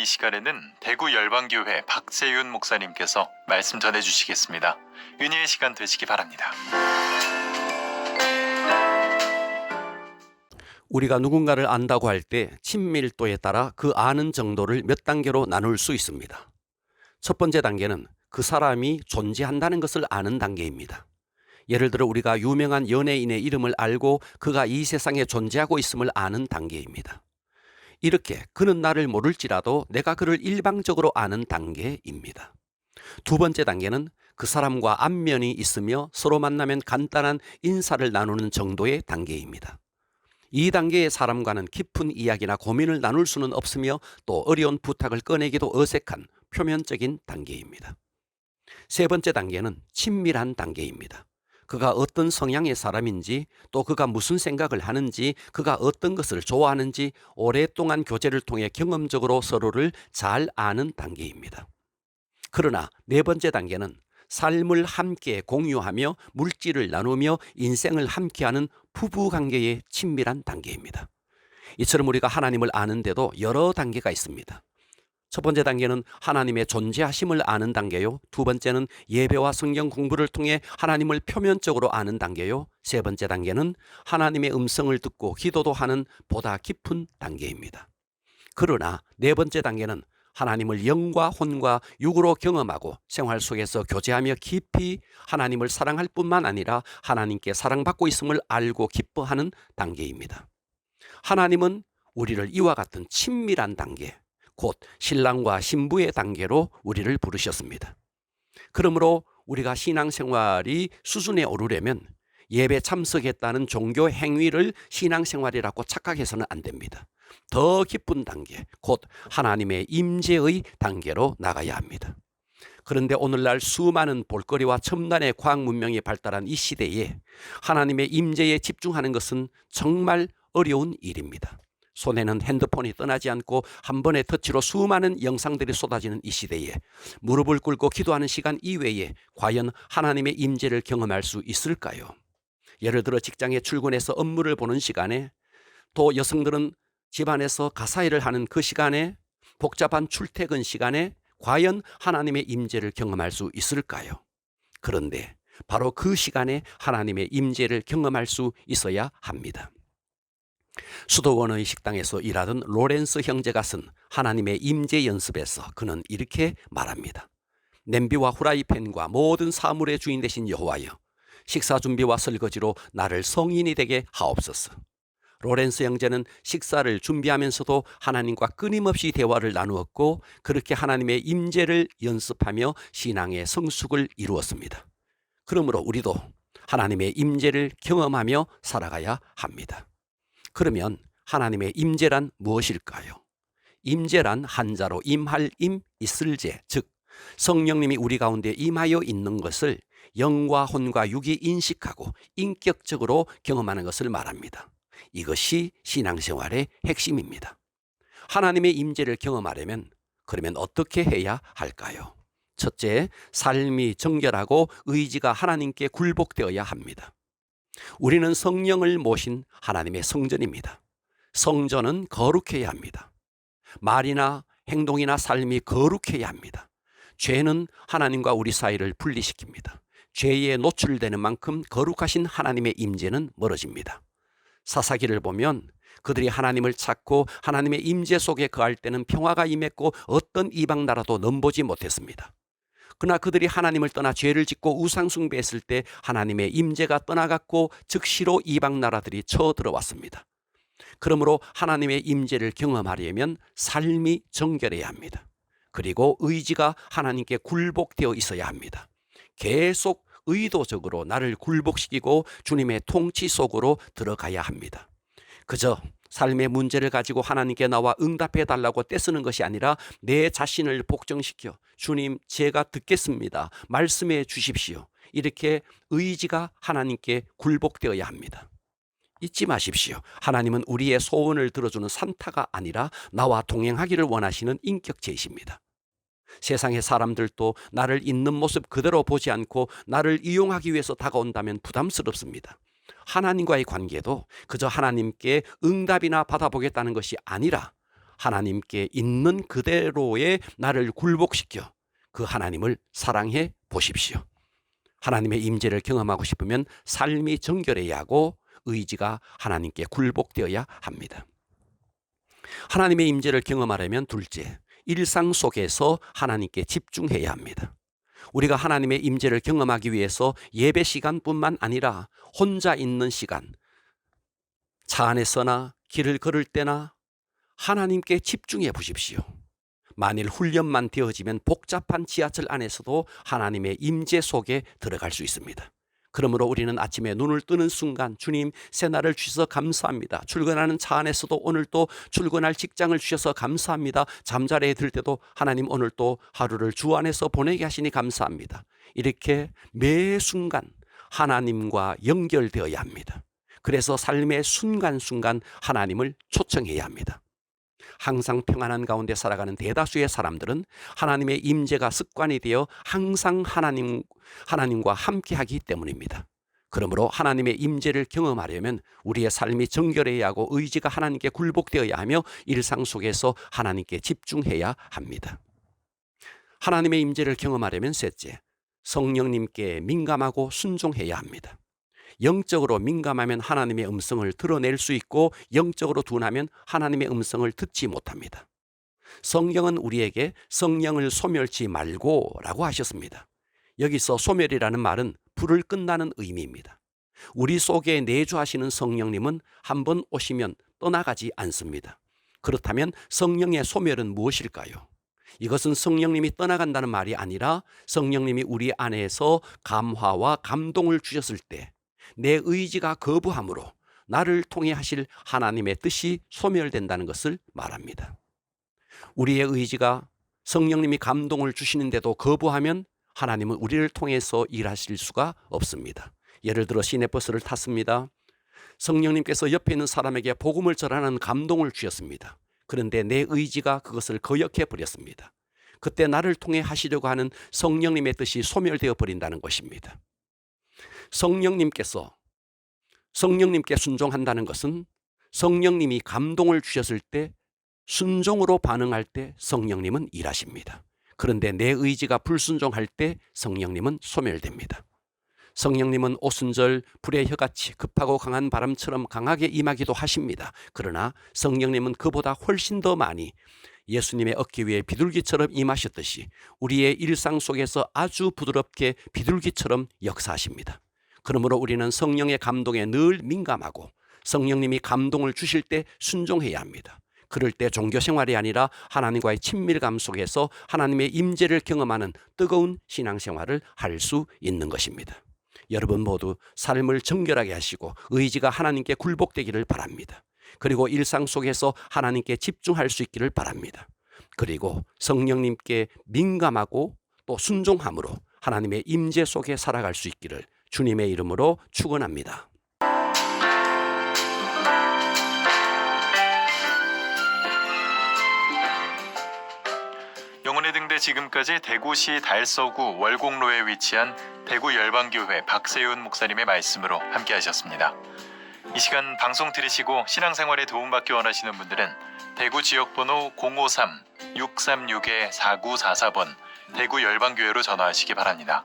시간에는 대구 열방교회 박세윤 목사님께서 말씀 전해주시겠습니다. 은혜의 시간 되시기 바랍니다. 우리가 누군가를 안다고 할 때 친밀도에 따라 그 아는 정도를 몇 단계로 나눌 수 있습니다. 첫 번째 단계는 그 사람이 존재한다는 것을 아는 단계입니다. 예를 들어 우리가 유명한 연예인의 이름을 알고 그가 이 세상에 존재하고 있음을 아는 단계입니다. 이렇게 그는 나를 모를지라도 내가 그를 일방적으로 아는 단계입니다. 두 번째 단계는 그 사람과 안면이 있으며 서로 만나면 간단한 인사를 나누는 정도의 단계입니다. 이 단계의 사람과는 깊은 이야기나 고민을 나눌 수는 없으며 또 어려운 부탁을 꺼내기도 어색한 표면적인 단계입니다. 세 번째 단계는 친밀한 단계입니다. 그가 어떤 성향의 사람인지, 또 그가 무슨 생각을 하는지, 그가 어떤 것을 좋아하는지 오랫동안 교제를 통해 경험적으로 서로를 잘 아는 단계입니다. 그러나 네 번째 단계는 삶을 함께 공유하며 물질을 나누며 인생을 함께하는 부부관계의 친밀한 단계입니다. 이처럼 우리가 하나님을 아는데도 여러 단계가 있습니다. 첫 번째 단계는 하나님의 존재하심을 아는 단계요. 두 번째는 예배와 성경 공부를 통해 하나님을 표면적으로 아는 단계요. 세 번째 단계는 하나님의 음성을 듣고 기도도 하는 보다 깊은 단계입니다. 그러나 네 번째 단계는 하나님을 영과 혼과 육으로 경험하고 생활 속에서 교제하며 깊이 하나님을 사랑할 뿐만 아니라 하나님께 사랑받고 있음을 알고 기뻐하는 단계입니다. 하나님은 우리를 이와 같은 친밀한 단계, 곧 신랑과 신부의 단계로 우리를 부르셨습니다. 그러므로 우리가 신앙생활이 수준에 오르려면 예배 참석했다는 종교 행위를 신앙생활이라고 착각해서는 안 됩니다. 더 깊은 단계, 곧 하나님의 임재의 단계로 나가야 합니다. 그런데 오늘날 수많은 볼거리와 첨단의 과학 문명이 발달한 이 시대에 하나님의 임재에 집중하는 것은 정말 어려운 일입니다. 손에는 핸드폰이 떠나지 않고 한 번의 터치로 수많은 영상들이 쏟아지는 이 시대에 무릎을 꿇고 기도하는 시간 이외에 과연 하나님의 임재를 경험할 수 있을까요? 예를 들어 직장에 출근해서 업무를 보는 시간에, 또 여성들은 집안에서 가사일을 하는 그 시간에, 복잡한 출퇴근 시간에 과연 하나님의 임재를 경험할 수 있을까요? 그런데 바로 그 시간에 하나님의 임재를 경험할 수 있어야 합니다. 수도원의 식당에서 일하던 로렌스 형제가 쓴 하나님의 임재 연습에서 그는 이렇게 말합니다. 냄비와 후라이팬과 모든 사물의 주인 되신 여호와여, 식사 준비와 설거지로 나를 성인이 되게 하옵소서. 로렌스 형제는 식사를 준비하면서도 하나님과 끊임없이 대화를 나누었고 그렇게 하나님의 임재를 연습하며 신앙의 성숙을 이루었습니다. 그러므로 우리도 하나님의 임재를 경험하며 살아가야 합니다. 그러면 하나님의 임재란 무엇일까요? 임재란 한자로 임할 임, 있을 재, 즉 성령님이 우리 가운데 임하여 있는 것을 영과 혼과 육이 인식하고 인격적으로 경험하는 것을 말합니다. 이것이 신앙생활의 핵심입니다. 하나님의 임재를 경험하려면 그러면 어떻게 해야 할까요? 첫째, 삶이 정결하고 의지가 하나님께 굴복되어야 합니다. 우리는 성령을 모신 하나님의 성전입니다. 성전은 거룩해야 합니다. 말이나 행동이나 삶이 거룩해야 합니다. 죄는 하나님과 우리 사이를 분리시킵니다. 죄에 노출되는 만큼 거룩하신 하나님의 임재는 멀어집니다. 사사기를 보면 그들이 하나님을 찾고 하나님의 임재 속에 거할 때는 평화가 임했고 어떤 이방 나라도 넘보지 못했습니다. 그러나 그들이 하나님을 떠나 죄를 짓고 우상 숭배했을 때 하나님의 임재가 떠나갔고 즉시로 이방 나라들이 쳐들어왔습니다. 그러므로 하나님의 임재를 경험하려면 삶이 정결해야 합니다. 그리고 의지가 하나님께 굴복되어 있어야 합니다. 계속 의도적으로 나를 굴복시키고 주님의 통치 속으로 들어가야 합니다. 그저 삶의 문제를 가지고 하나님께 나와 응답해 달라고 떼쓰는 것이 아니라 내 자신을 복종시켜 주님 제가 듣겠습니다. 말씀해 주십시오. 이렇게 의지가 하나님께 굴복되어야 합니다. 잊지 마십시오. 하나님은 우리의 소원을 들어주는 산타가 아니라 나와 동행하기를 원하시는 인격체이십니다. 세상의 사람들도 나를 있는 모습 그대로 보지 않고 나를 이용하기 위해서 다가온다면 부담스럽습니다. 하나님과의 관계도 그저 하나님께 응답이나 받아보겠다는 것이 아니라 하나님께 있는 그대로의 나를 굴복시켜 그 하나님을 사랑해 보십시오. 하나님의 임재를 경험하고 싶으면 삶이 정결해야 하고 의지가 하나님께 굴복되어야 합니다. 하나님의 임재를 경험하려면 둘째, 일상 속에서 하나님께 집중해야 합니다. 우리가 하나님의 임재를 경험하기 위해서 예배 시간뿐만 아니라 혼자 있는 시간, 차 안에서나 길을 걸을 때나 하나님께 집중해 보십시오. 만일 훈련만 되어지면 복잡한 지하철 안에서도 하나님의 임재 속에 들어갈 수 있습니다. 그러므로 우리는 아침에 눈을 뜨는 순간 주님 새날을 주셔서 감사합니다. 출근하는 차 안에서도 오늘 또 출근할 직장을 주셔서 감사합니다. 잠자리에 들 때도 하나님 오늘 또 하루를 주 안에서 보내게 하시니 감사합니다. 이렇게 매 순간 하나님과 연결되어야 합니다. 그래서 삶의 순간순간 하나님을 초청해야 합니다. 항상 평안한 가운데 살아가는 대다수의 사람들은 하나님의 임재가 습관이 되어 항상 하나님과 함께하기 때문입니다. 그러므로 하나님의 임재를 경험하려면 우리의 삶이 정결해야 하고 의지가 하나님께 굴복되어야 하며 일상 속에서 하나님께 집중해야 합니다. 하나님의 임재를 경험하려면 셋째, 성령님께 민감하고 순종해야 합니다. 영적으로 민감하면 하나님의 음성을 드러낼 수 있고 영적으로 둔하면 하나님의 음성을 듣지 못합니다. 성경은 우리에게 성령을 소멸치 말고 라고 하셨습니다. 여기서 소멸이라는 말은 불을 끈다는 의미입니다. 우리 속에 내주하시는 성령님은 한번 오시면 떠나가지 않습니다. 그렇다면 성령의 소멸은 무엇일까요? 이것은 성령님이 떠나간다는 말이 아니라 성령님이 우리 안에서 감화와 감동을 주셨을 때 내 의지가 거부함으로 나를 통해 하실 하나님의 뜻이 소멸된다는 것을 말합니다. 우리의 의지가 성령님이 감동을 주시는데도 거부하면 하나님은 우리를 통해서 일하실 수가 없습니다. 예를 들어 시내버스를 탔습니다. 성령님께서 옆에 있는 사람에게 복음을 전하는 감동을 주셨습니다. 그런데 내 의지가 그것을 거역해 버렸습니다. 그때 나를 통해 하시려고 하는 성령님의 뜻이 소멸되어 버린다는 것입니다. 성령님께 순종한다는 것은 성령님이 감동을 주셨을 때 순종으로 반응할 때 성령님은 일하십니다. 그런데 내 의지가 불순종할 때 성령님은 소멸됩니다. 성령님은 오순절 불의 혀같이 급하고 강한 바람처럼 강하게 임하기도 하십니다. 그러나 성령님은 그보다 훨씬 더 많이 예수님의 어깨 위에 비둘기처럼 임하셨듯이 우리의 일상 속에서 아주 부드럽게 비둘기처럼 역사하십니다. 그러므로 우리는 성령의 감동에 늘 민감하고 성령님이 감동을 주실 때 순종해야 합니다. 그럴 때 종교 생활이 아니라 하나님과의 친밀감 속에서 하나님의 임재를 경험하는 뜨거운 신앙생활을 할 수 있는 것입니다. 여러분 모두 삶을 정결하게 하시고 의지가 하나님께 굴복되기를 바랍니다. 그리고 일상 속에서 하나님께 집중할 수 있기를 바랍니다. 그리고 성령님께 민감하고 또 순종함으로 하나님의 임재 속에 살아갈 수 있기를 주님의 이름으로 축원합니다. 영혼의 등대 지금까지 대구시 달서구 월곡로에 위치한 대구 열방교회 박세윤 목사님의 말씀으로 함께 하셨습니다. 이 시간 방송 들으시고 신앙생활에 도움받기 원하시는 분들은 대구 지역번호 053-636-4944번 대구 열방교회로 전화하시기 바랍니다.